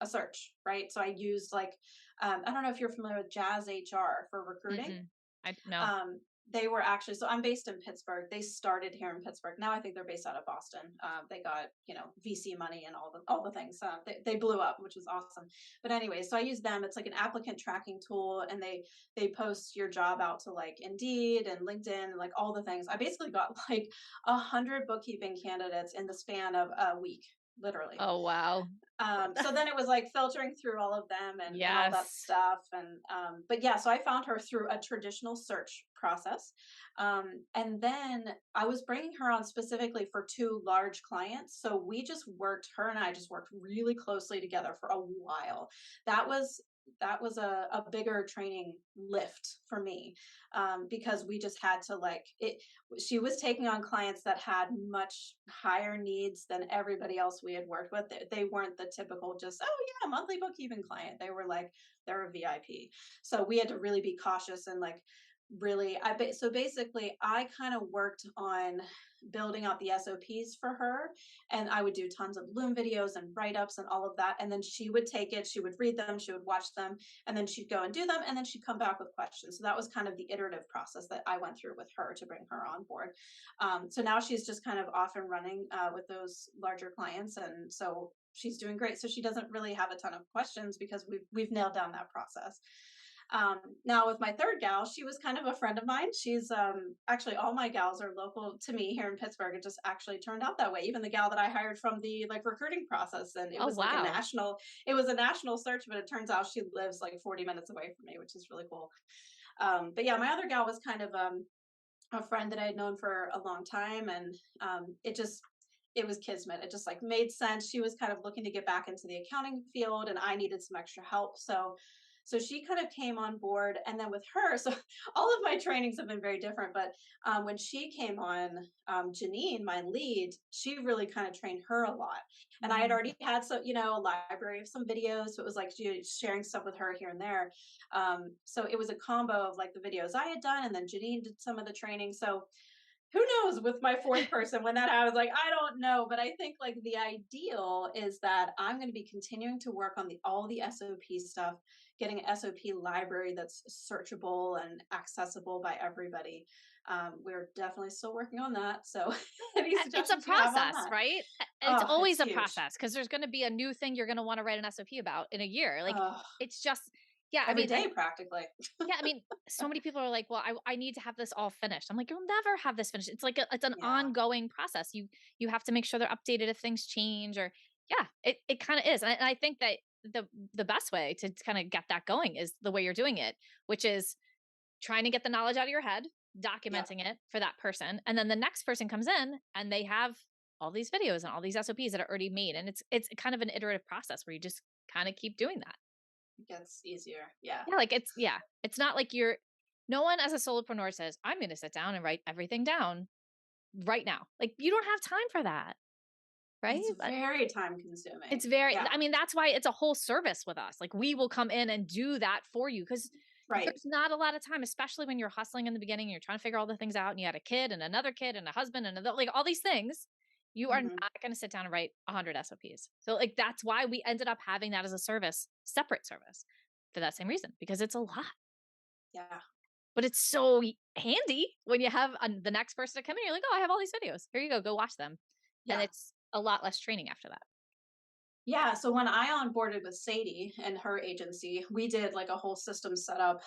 search, right? So I used I don't know if you're familiar with Jazz HR for recruiting. I know. They were actually, so I'm based in Pittsburgh. They started here in Pittsburgh. Now I think they're based out of Boston. They got, VC money and all the things. They blew up, which was awesome. But anyway, so I use them. It's like an applicant tracking tool, and they post your job out to Indeed and LinkedIn and all the things. I basically got 100 bookkeeping candidates in the span of a week, literally. Oh, wow. So then it was filtering through all of them and all that Yes. stuff. And, but yeah, so I found her through a traditional search process. And then I was bringing her on specifically for 2 large clients. So her and I just worked really closely together for a while. That was a bigger training lift for me, because we just had to she was taking on clients that had much higher needs than everybody else we had worked with. They weren't the typical just, oh yeah, monthly bookkeeping client. They were they're a VIP. So we had to really be cautious and really, so basically I kind of worked on building out the SOPs for her, and I would do tons of Loom videos and write-ups and all of that. And then she would take it, she would read them, she would watch them, and then she'd go and do them, and then she'd come back with questions. So that was kind of the iterative process that I went through with her to bring her on board. So now she's just kind of off and running with those larger clients, and so she's doing great. So she doesn't really have a ton of questions because we've nailed down that process. Now with my third gal, she was kind of a friend of mine. She's actually, all my gals are local to me here in Pittsburgh. It just actually turned out that way. Even the gal that I hired from the recruiting process, and it Oh, was wow. it was a national search, but it turns out she lives 40 minutes away from me, which is really cool. But yeah, my other gal was kind of a friend that I had known for a long time, and it was kismet. It just made sense. She was kind of looking to get back into the accounting field, and I needed some extra help. So she kind of came on board, and then with her, so all of my trainings have been very different, but when she came on, Janine, my lead, she really kind of trained her a lot. And I had already had a library of some videos. So it was sharing stuff with her here and there. So it was a combo of the videos I had done, and then Janine did some of the training. So who knows with my fourth person when that happens, I don't know, but I think the ideal is that I'm going to be continuing to work on all the SOP stuff, getting an SOP library that's searchable and accessible by everybody. We're definitely still working on that. So any It's a suggestions you have on process, that? right? It's Oh, it's always a huge. process because there's going to be a new thing you're going to want to write an SOP about in a year. Like Oh, it's just, yeah. I every mean, day practically. yeah, I mean, so many people are like, "Well, I need to have this all finished." I'm like, "You'll never have this finished." It's like it's an Yeah. ongoing process. You have to make sure they're updated if things change, or yeah, it kind of is. And I think that the best way to kind of get that going is the way you're doing it, which is trying to get the knowledge out of your head, Yep. documenting it for that person, and then the next person comes in and they have all these videos and all these SOPs that are already made, and it's kind of an iterative process where you just kind of keep doing that. It gets easier. Yeah. Yeah, like it's not like you're no one as a solopreneur says, I'm gonna sit down and write everything down right now. Like you don't have time for that, right? It's But very time it's consuming. very Yeah. I mean, that's why it's a whole service with us. Like we will come in and do that for you because Right. there's not a lot of time, especially when you're hustling in the beginning, you're trying to figure all the things out and you had a kid and another kid and a husband and another, like all these things. You are Hmm. not going to sit down and write 100 SOPs. So like that's why we ended up having that as a service, separate service for that same reason because it's a lot. Yeah. But it's so handy when you have the next person to come in. You're like, oh, I have all these videos. Here you go. Go watch them. And Yeah. it's a lot less training after that. Yeah, so when I onboarded with Sadie and her agency, we did like a whole system setup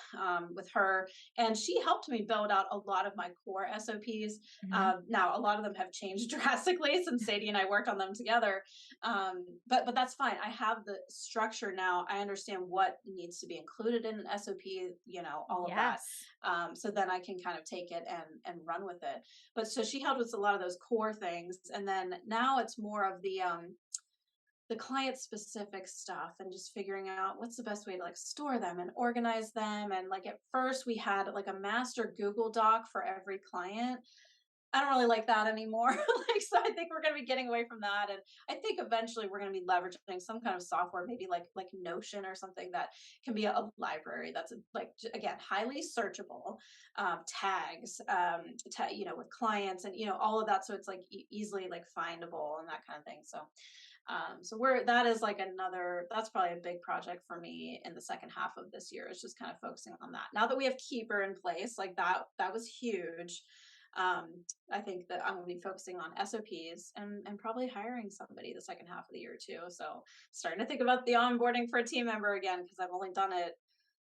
with her, and she helped me build out a lot of my core SOPs. Hmm. Now, a lot of them have changed drastically since Sadie and I worked on them together, but that's fine. I have the structure now. I understand what needs to be included in an SOP, all of that. Yes. So then I can kind of take it and run with it. But so she helped with a lot of those core things, and then now it's more of the client specific stuff and just figuring out what's the best way to like store them and organize them. And like at first we had like a master Google Doc for every client. I don't really like that anymore. Like, so I think we're going to be getting away from that. And I think eventually we're going to be leveraging some kind of software, maybe like Notion or something that can be a library that's like, again, highly searchable, tags, with clients and, all of that. So it's like easily like findable and that kind of thing. So that is like that's probably a big project for me in the second half of this year is just kind of focusing on that. Now that we have Keeper in place, like that was huge. I think that I'm going to be focusing on SOPs and probably hiring somebody the second half of the year too. So starting to think about the onboarding for a team member again, because I've only done it.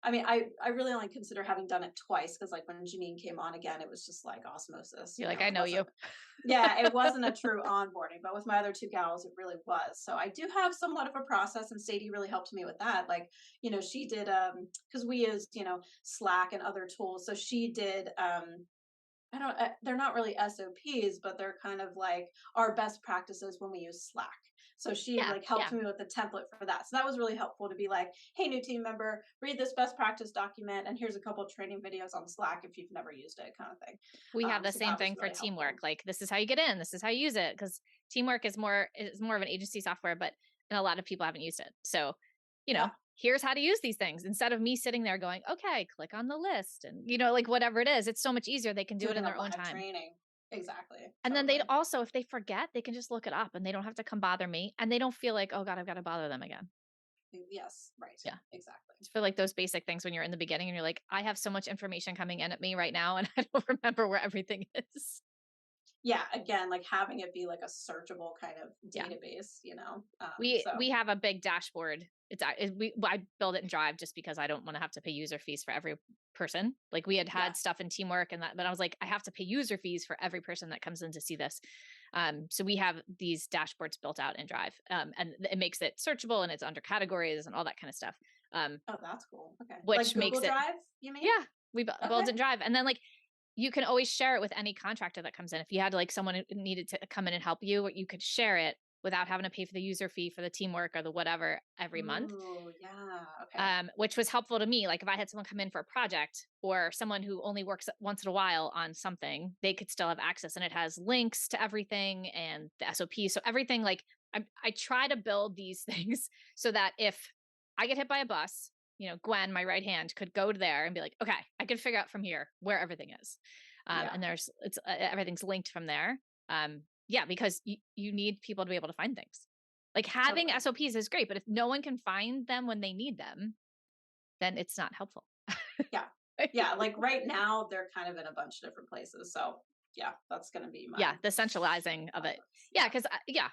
I mean, I really only consider having done it twice because like when Janine came on again, it was just like osmosis, You're like, I it know wasn't, you. yeah, it wasn't a true onboarding, but with my other two gals, it really was. So I do have somewhat of a process, and Sadie really helped me with that. Like, she did because we used, Slack and other tools. So she did I don't they're not really SOPs, but they're kind of like our best practices when we use Slack. So she Yeah. like helped Yeah. me with the template for that. So that was really helpful to be like, hey, new team member, read this best practice document, and here's a couple of training videos on Slack if you've never used it, kind of thing. We have the So same that was thing for really teamwork. helpful. Like this is how you get in, this is how you use it. Because teamwork is more of an agency software, but and a lot of people haven't used it. So, Yeah, here's how to use these things instead of me sitting there going, okay, click on the list and like whatever it is. It's so much easier. They can do it in doing a their own live time. training. Exactly. And then they'd Totally. also, if they forget, they can just look it up and they don't have to come bother me. And they don't feel like, oh God, I've got to bother them again. Yes, right. Yeah. Exactly. It's for like those basic things when you're in the beginning and you're like, I have so much information coming in at me right now and I don't remember where everything is. Yeah, again, like having it be like a searchable kind of Yeah. database. We have a big dashboard. I build it in Drive just because I don't want to have to pay user fees for every person. Like we had Yeah, stuff in Teamwork and that, but I was like, I have to pay user fees for every person that comes in to see this. So we have these dashboards built out in Drive, and it makes it searchable and it's under categories and all that kind of stuff. oh, that's cool. Okay, like Which Google makes it, Drive, you mean? yeah, we Okay. build it in Drive, and then like you can always share it with any contractor that comes in. If you had like someone who needed to come in and help you, you could share it without having to pay for the user fee for the teamwork or the whatever every month. Ooh, yeah. Okay. Which was helpful to me. Like if I had someone come in for a project or someone who only works once in a while on something, they could still have access, and it has links to everything and the SOP. So everything, like I try to build these things so that if I get hit by a bus, Gwen, my right hand, could go there and be like, okay, I can figure out from here where everything is. Yeah, And everything's linked from there. Yeah, because you need people to be able to find things. Like having totally. SOPs is great, but if no one can find them when they need them, then it's not helpful. Yeah. Yeah. Like right now, they're kind of in a bunch of different places. So yeah, that's going to be Yeah, my the centralizing of it. process. Yeah, Yeah. because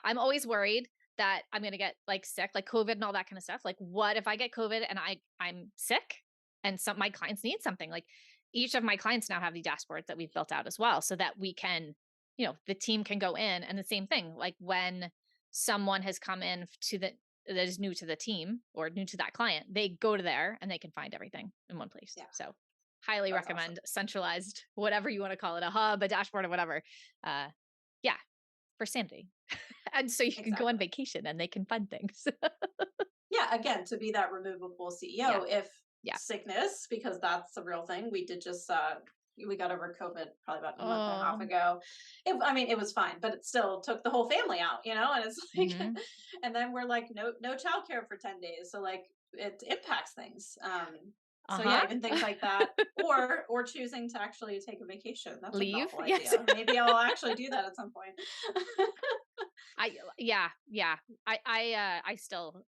I'm always worried that I'm gonna get like sick, like COVID and all that kind of stuff. Like, what if I get COVID and I'm sick and some my clients need something? Like, each of my clients now have the dashboards that we've built out as well, so that we can, the team can go in and the same thing. Like when someone has come in that is new to the team or new to that client, they go to there and they can find everything in one place. Yeah. So highly That's awesome. recommend centralized, whatever you want to call it, a hub, a dashboard, or whatever. Uh, yeah, for sanity. And so you can go on Exactly. vacation and they can fund things. Yeah. Again, to be that removable Yeah. CEO if Yeah. sickness, because that's a real thing. We did just, we got over COVID probably about a month and a half Oh. ago. I mean, it was fine, but it still took the whole family out, and it's like, Mhm. and then we're like, no childcare for 10 days. So like it impacts things. So Uh-huh. yeah, even things like that, or choosing to actually take a vacation. That's a Leave. novel Yes. idea. Maybe I'll actually do that at some point. Yeah, yeah. I still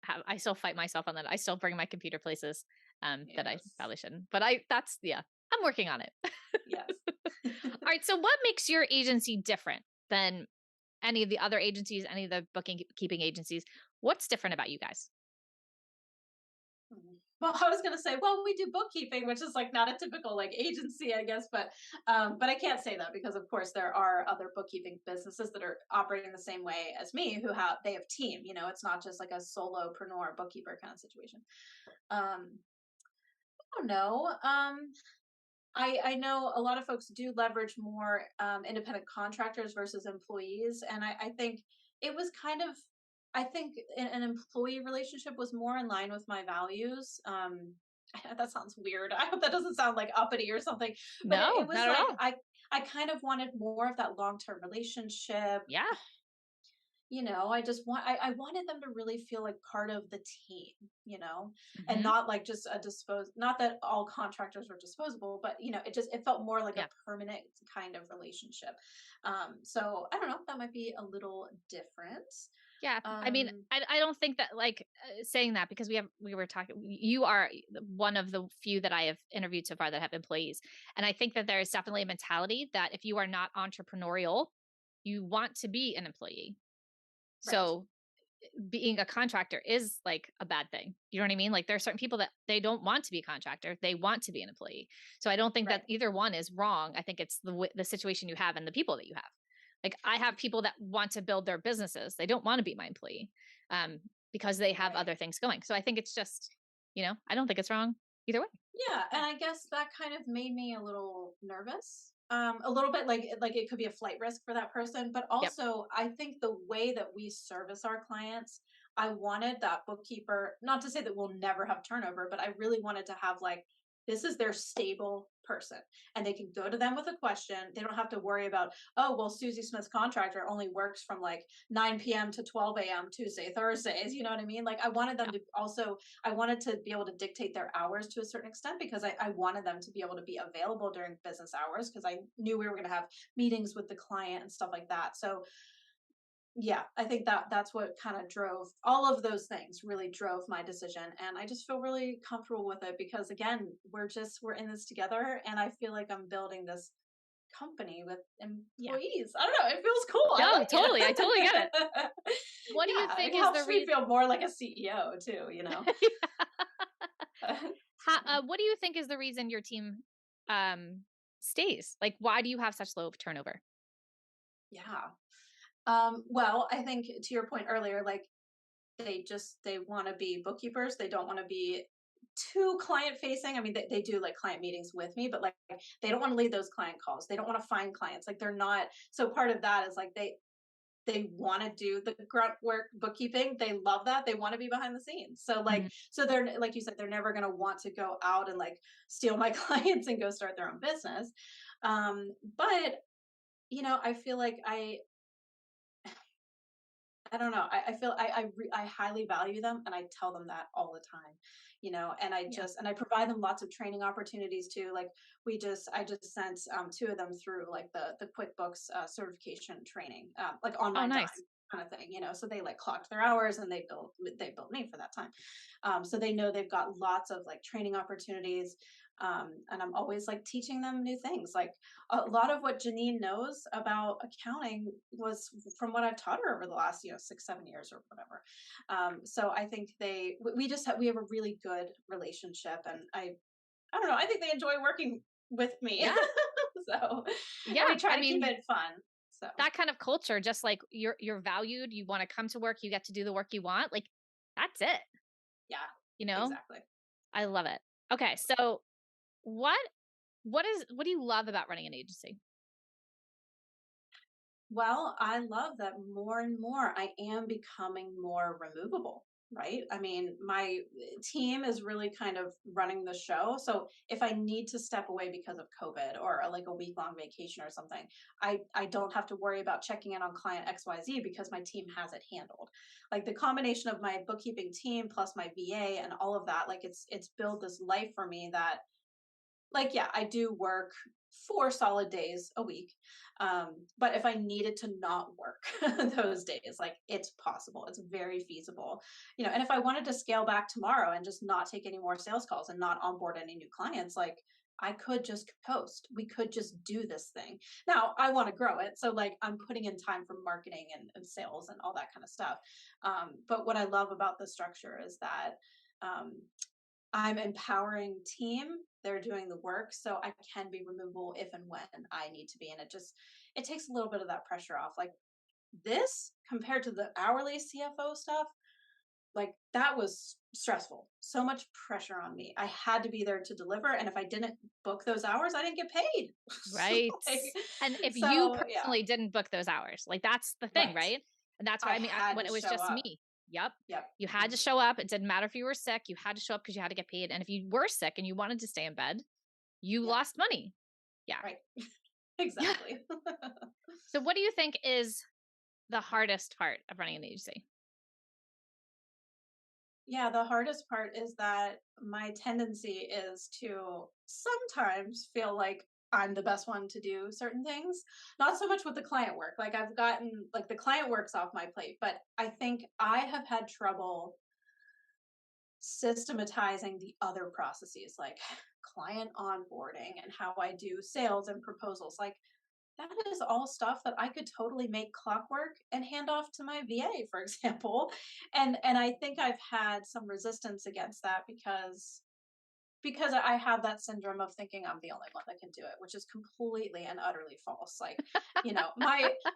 fight myself on that. I still bring my computer places that I Yes. probably shouldn't. But I'm working on it. Yes. All right. So what makes your agency different than any of the other agencies, any of the booking keeping agencies? What's different about you guys? Well, I was gonna say, well, we do bookkeeping, which is like not a typical like agency, I guess, but I can't say that because of course there are other bookkeeping businesses that are operating the same way as me they have team, it's not just like a solopreneur bookkeeper kind of situation. Um, I don't know. I know a lot of folks do leverage more independent contractors versus employees, and I think it was kind of I think an employee relationship was more in line with my values. That sounds weird. I hope that doesn't sound like uppity or something, but it No, was not at like all. I kind of wanted more of that long term relationship. Yeah. I just I wanted them to really feel like part of the team, and Hmm. not like just a not that all contractors were disposable, but it felt more like a Yeah. permanent kind of relationship. So I don't know, that might be a little different. Yeah. I mean, Um, I don't think that like saying that because we were talking, you are one of the few that I have interviewed so far that have employees. And I think that there is definitely a mentality that if you are not entrepreneurial, you want to be an employee. right, So being a contractor is like a bad thing. You know what I mean? Like there are certain people that they don't want to be a contractor; they want to be an employee. So I don't think that right, either one is wrong. I think it's the situation you have and the people that you have. Like I have people that want to build their businesses; they don't want to be my employee because they have right. other things going. So I think it's just, I don't think it's wrong either way. Yeah, and I guess that kind of made me a little nervous. A little bit like it could be a flight risk for that person, but Yep. also I think the way that we service our clients, I wanted that bookkeeper, not to say that we'll never have turnover, but I really wanted to have like this is their stable person and they can go to them with a question. They don't have to worry about, oh, well, Susie Smith's contractor only works from like 9 p.m. to 12 a.m. Tuesday, Thursdays. You know what I mean? Like I wanted them Yeah. to also I wanted to be able to dictate their hours to a certain extent because I wanted them to be able to be available during business hours because I knew we were going to have meetings with the client and stuff like that. So yeah, I think that's what kind of drove all of those things really drove my decision. And I just feel really comfortable with it because again, we're in this together and I feel like I'm building this company with Yeah. employees. I don't know. It feels cool. I No, like totally. I totally get it. it. What do you Yeah, think it is the helps me reason? feel more like a CEO too. So, What do you think is the reason your team um, stays? Like, why do you have such low turnover? yeah. Well, I think to your point earlier, like they want to be bookkeepers. They don't want to be too client facing. I mean, they do like client meetings with me, but like they don't want to lead those client calls. They don't want to find clients. Like they're not. So part of that is like they want to do the grunt work bookkeeping. They love that. They want to be behind the scenes. So Mhm. they're like you said, they're never going to want to go out and like steal my clients and go start their own business. But I feel like I don't know. I feel I highly value them, and I tell them that all the time, And Yeah. I provide them lots of training opportunities too. Like I just sent two of them through like the QuickBooks certification training, like on Oh, my nice. dime. kind of thing, so they like clocked their hours and they built me for that time. So they know they've got lots of like training opportunities. And I'm always like teaching them new things. Like a lot of what Janine knows about accounting was from what I've taught her over the last, 6, 7 years or whatever. So I think we have a really good relationship, and I don't know, I think they enjoy working with me. Yeah. So, Yeah. and we try to keep it fun. So that kind of culture, just like you're valued, you want to come to work, you get to do the work you want. Like that's it. yeah, You know, exactly. I love it. Okay. So what do you love about running an agency? Well, I love that more and more I am becoming more removable, right? I mean, my team is really kind of running the show. So if I need to step away because of COVID or like a week-long vacation or something, I don't have to worry about checking in on client XYZ because my team has it handled. Like the combination of my bookkeeping team plus my VA and all of that, like it's built this life for me that, like, yeah, I do work 4 solid days a week. But if I needed to not work those days, like it's possible, it's very feasible, and if I wanted to scale back tomorrow and just not take any more sales calls and not onboard any new clients, like I could just coast. We could just do this thing. Now I want to grow it. So like I'm putting in time for marketing and sales and all that kind of stuff. But what I love about the structure is that um, I'm empowering team. They're doing the work, so I can be removable if and when I need to be. And it takes a little bit of that pressure off. Like this compared to the hourly CFO stuff, like that was stressful. So much pressure on me. I had to be there to deliver, and if I didn't book those hours, I didn't get paid. Right. Like, And if you so yeah, personally didn't book those hours, like that's the thing, right. right? And that's I why had when to it was show just up. me, yep. Yep. You had to Mhm. show up. It didn't matter if you were sick. You had to show up because you had to get paid. And if you were sick and you wanted to stay in bed, you Yeah. lost money. Yeah. Right. Yeah. Exactly. So what do you think is the hardest part of running an agency? Yeah, the hardest part is that my tendency is to sometimes feel like I'm the best one to do certain things. Not so much with the client work. Like I've gotten like the client work's off my plate, but I think I have had trouble systematizing the other processes like client onboarding and how I do sales and proposals. Like that is all stuff that I could totally make clockwork and hand off to my VA, for example. And I think I've had some resistance against that because I have that syndrome of thinking I'm the only one that can do it, which is completely and utterly false. Like,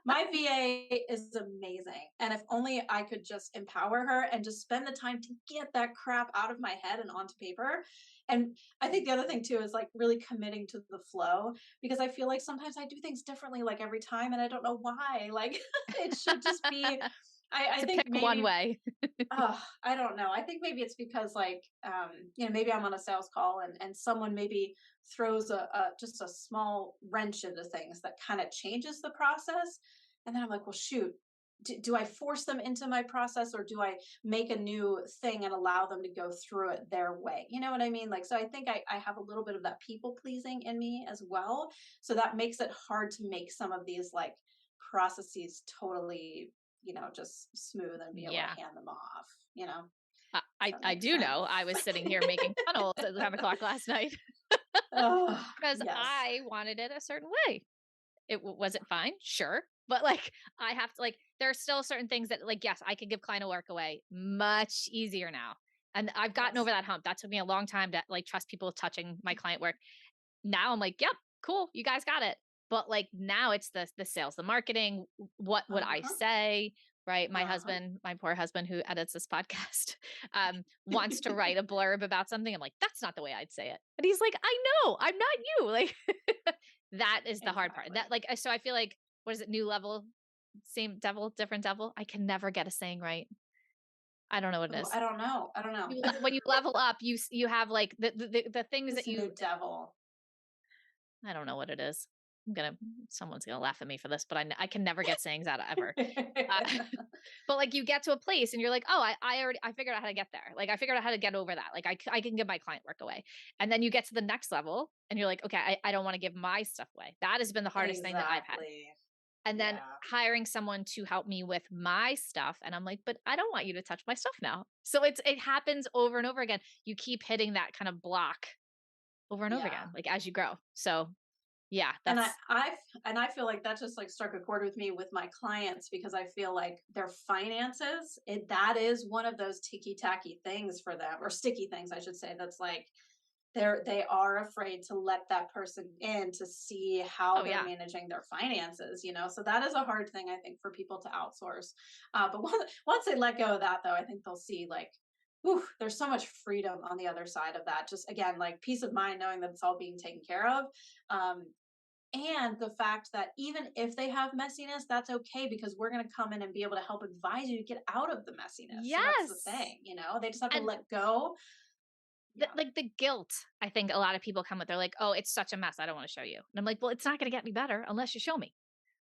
my VA is amazing, and if only I could just empower her and just spend the time to get that crap out of my head and onto paper. And I think the other thing too is like really committing to the flow, because I feel like sometimes I do things differently like every time and I don't know why. Like it should just be I To think pick one maybe way. I don't know. I think maybe it's because like maybe I'm on a sales call and someone maybe throws a just a small wrench into things that kind of changes the process, and then I'm like, well, shoot. Do I force them into my process, or do I make a new thing and allow them to go through it their way? You know what I mean? Like, so I think I have a little bit of that people pleasing in me as well. So that makes it hard to make some of these like processes totally, just smooth and be able Yeah. to hand them off, you know? I So that I makes do know. I sense. was sitting here making funnels at 10 o'clock last night Oh, because yes. I wanted it a certain way. Was it fine? Sure. But like I have to, like there are still certain things that, like, yes, I could give client work away much easier now. And I've gotten over Yes. that hump. That took me a long time to like trust people touching my client work. Now I'm like, yep, cool, you guys got it. But like now it's the sales, the marketing, what would I Uh-huh. say? Right. My Uh-huh. husband, my poor husband who edits this podcast, wants to write a blurb about something. I'm like, that's not the way I'd say it. And he's like, I know, I'm not you. Like that is the hard part. Exactly. That like so I feel like, what is it, new level, same devil, different devil? I can never get a saying right. I don't know what it Oh, is. I don't know. I don't know. When you level up, you have like the things It's that a new you, devil. I don't know what it is. Someone's gonna laugh at me for this, but I can never get sayings out ever. Uh, but like you get to a place and you're like, oh, I figured out how to get there. Like I figured out how to get over that. Like I can give my client work away. And then you get to the next level and you're like, okay, I don't want to give my stuff away. That has been the hardest thing that I've had. Exactly. and then Yeah. hiring someone to help me with my stuff. And I'm like, but I don't want you to touch my stuff now. So it happens over and over again. You keep hitting that kind of block over and over Yeah. again, like as you grow. So yeah, And that's I feel like that just like struck a chord with me with my clients, because I feel like their finances, that is one of those ticky tacky things for them, or sticky things, I should say. That's like they are afraid to let that person in to see how oh they're yeah. managing their finances, so that is a hard thing, I think, for people to outsource. But once they let go of that, though, I think they'll see like, whew, there's so much freedom on the other side of that. Just again, like peace of mind knowing that it's all being taken care of. Um, and the fact that even if they have messiness, that's okay, because we're going to come in and be able to help advise you to get out of the messiness. So that's the Yes. thing, they just have to And let go. Yeah. like the guilt, I think a lot of people come with, they're like, oh, it's such a mess, I don't want to show you. And I'm like, well, it's not going to get me better unless you show me.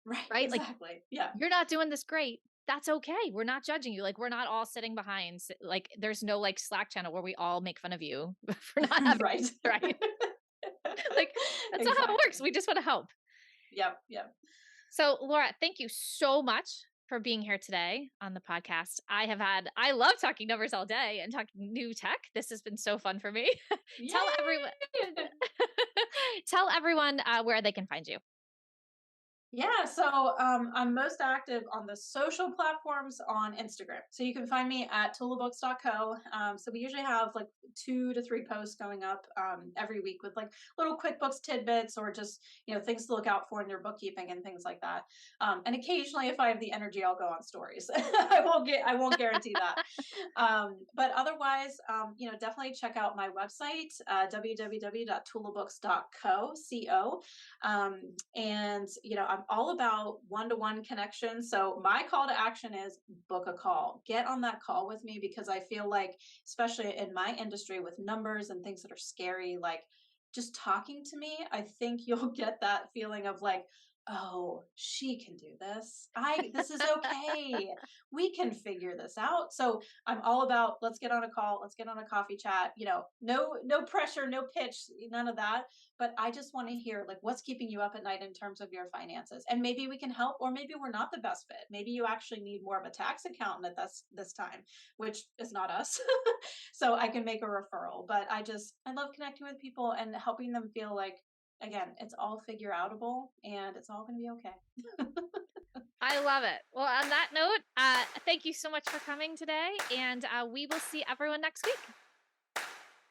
Right. Right. Like, Exactly. Yeah. you're not doing this great. That's okay. We're not judging you. Like, we're not all sitting behind, like, there's no like Slack channel where we all make fun of you for not having, Right. right. Like, that's not how it works. Exactly. We just want to help. Yep. Yep. So, Laura, thank you so much for being here today on the podcast. I love talking numbers all day and talking new tech. This has been so fun for me. Tell everyone, Yay! tell everyone where they can find you. Yeah, so I'm most active on the social platforms on Instagram. So you can find me at TulaBooks.co. So we usually have like 2 to 3 posts going up every week with like little QuickBooks tidbits, or just things to look out for in your bookkeeping and things like that. And occasionally, if I have the energy, I'll go on stories. I won't guarantee that. But otherwise, definitely check out my website, www.tulabooks.co. And I'm all about one-to-one connection. So my call to action is book a call. Get on that call with me, because I feel like, especially in my industry with numbers and things that are scary, like just talking to me, I think you'll get that feeling of like, oh, she can do this. This is okay. We can figure this out. So I'm all about, let's get on a call, let's get on a coffee chat, no pressure, no pitch, none of that. But I just want to hear like what's keeping you up at night in terms of your finances. And maybe we can help, or maybe we're not the best fit. Maybe you actually need more of a tax accountant at this time, which is not us. So I can make a referral. But I love connecting with people and helping them feel like, again, it's all figure outable and it's all going to be okay. I love it. Well, on that note, thank you so much for coming today, and we will see everyone next week.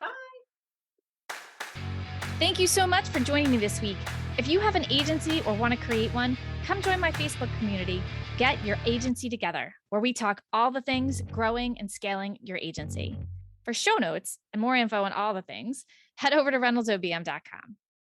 Bye. Thank you so much for joining me this week. If you have an agency or want to create one, come join my Facebook community, Get Your Agency Together, where we talk all the things growing and scaling your agency. For show notes and more info on all the things, head over to ReynoldsOBM.com.